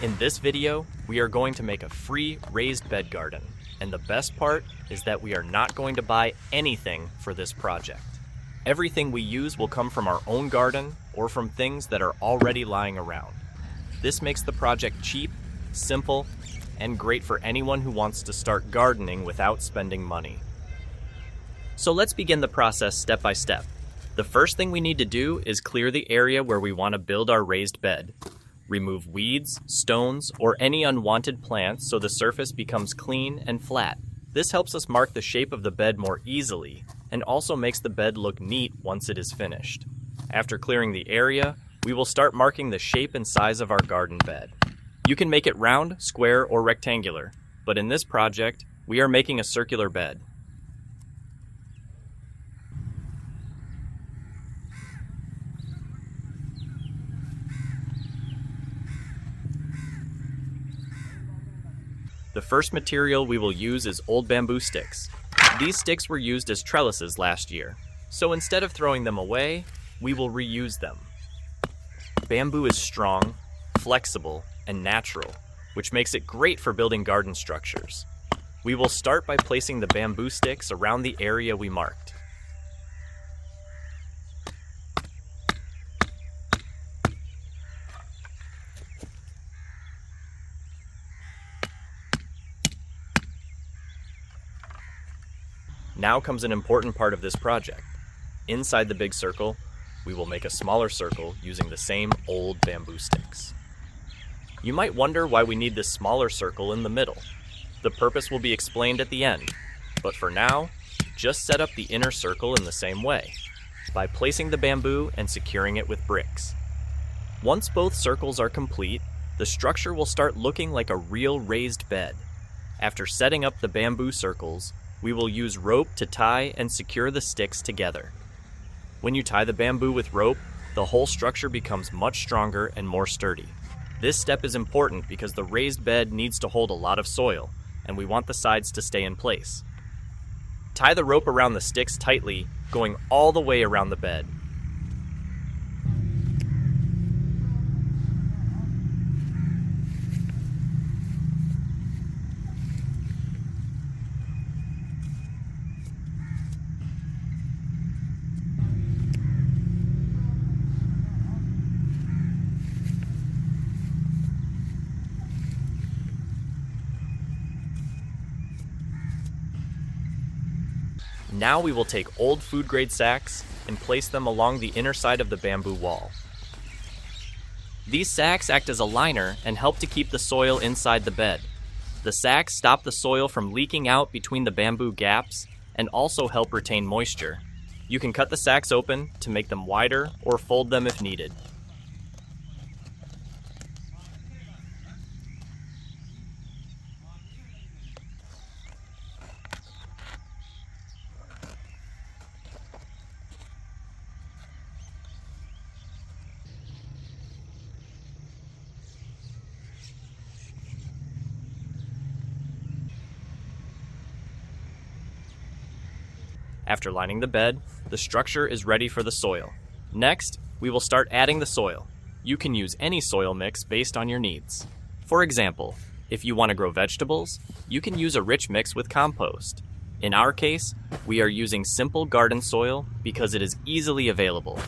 In this video, we are going to make a free raised bed garden. And the best part is that we are not going to buy anything for this project. Everything we use will come from our own garden or from things that are already lying around. This makes the project cheap, simple, and great for anyone who wants to start gardening without spending money. So let's begin the process step by step. The first thing we need to do is clear the area where we want to build our raised bed. Remove weeds, stones, or any unwanted plants so the surface becomes clean and flat. This helps us mark the shape of the bed more easily and also makes the bed look neat once it is finished. After clearing the area, we will start marking the shape and size of our garden bed. You can make it round, square, or rectangular, but in this project, we are making a circular bed. The first material we will use is old bamboo sticks. These sticks were used as trellises last year, so instead of throwing them away, we will reuse them. Bamboo is strong, flexible, and natural, which makes it great for building garden structures. We will start by placing the bamboo sticks around the area we marked. Now comes an important part of this project. Inside the big circle, we will make a smaller circle using the same old bamboo sticks. You might wonder why we need this smaller circle in the middle. The purpose will be explained at the end, but for now, just set up the inner circle in the same way, by placing the bamboo and securing it with bricks. Once both circles are complete, the structure will start looking like a real raised bed. After setting up the bamboo circles, we will use rope to tie and secure the sticks together. When you tie the bamboo with rope, the whole structure becomes much stronger and more sturdy. This step is important because the raised bed needs to hold a lot of soil, and we want the sides to stay in place. Tie the rope around the sticks tightly, going all the way around the bed. Now we will take old food-grade sacks and place them along the inner side of the bamboo wall. These sacks act as a liner and help to keep the soil inside the bed. The sacks stop the soil from leaking out between the bamboo gaps and also help retain moisture. You can cut the sacks open to make them wider or fold them if needed. After lining the bed, the structure is ready for the soil. Next, we will start adding the soil. You can use any soil mix based on your needs. For example, if you want to grow vegetables, you can use a rich mix with compost. In our case, we are using simple garden soil because it is easily available.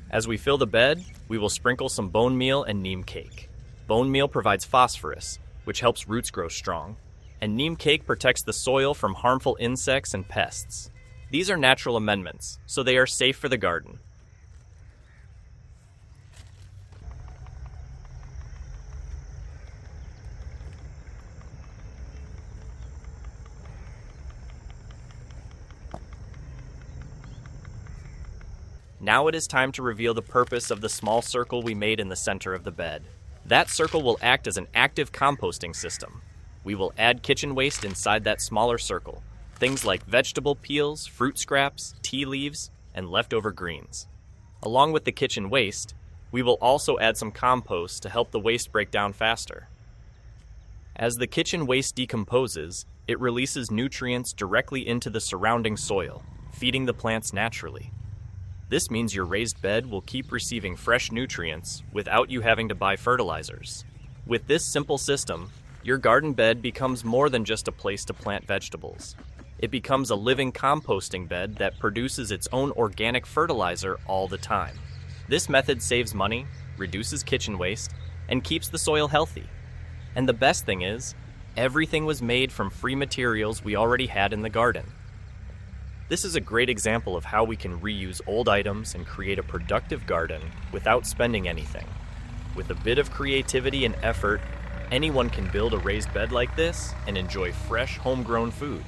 As we fill the bed, we will sprinkle some bone meal and neem cake. Bone meal provides phosphorus, which helps roots grow strong, and neem cake protects the soil from harmful insects and pests. These are natural amendments, so they are safe for the garden. Now it is time to reveal the purpose of the small circle we made in the center of the bed. That circle will act as an active composting system. We will add kitchen waste inside that smaller circle. things like vegetable peels, fruit scraps, tea leaves, and leftover greens. Along with the kitchen waste, we will also add some compost to help the waste break down faster. As the kitchen waste decomposes, it releases nutrients directly into the surrounding soil, feeding the plants naturally. This means your raised bed will keep receiving fresh nutrients without you having to buy fertilizers. With this simple system, your garden bed becomes more than just a place to plant vegetables. It becomes a living composting bed that produces its own organic fertilizer all the time. This method saves money, reduces kitchen waste, and keeps the soil healthy. And the best thing is, everything was made from free materials we already had in the garden. This is a great example of how we can reuse old items and create a productive garden without spending anything. With a bit of creativity and effort, anyone can build a raised bed like this and enjoy fresh, homegrown food.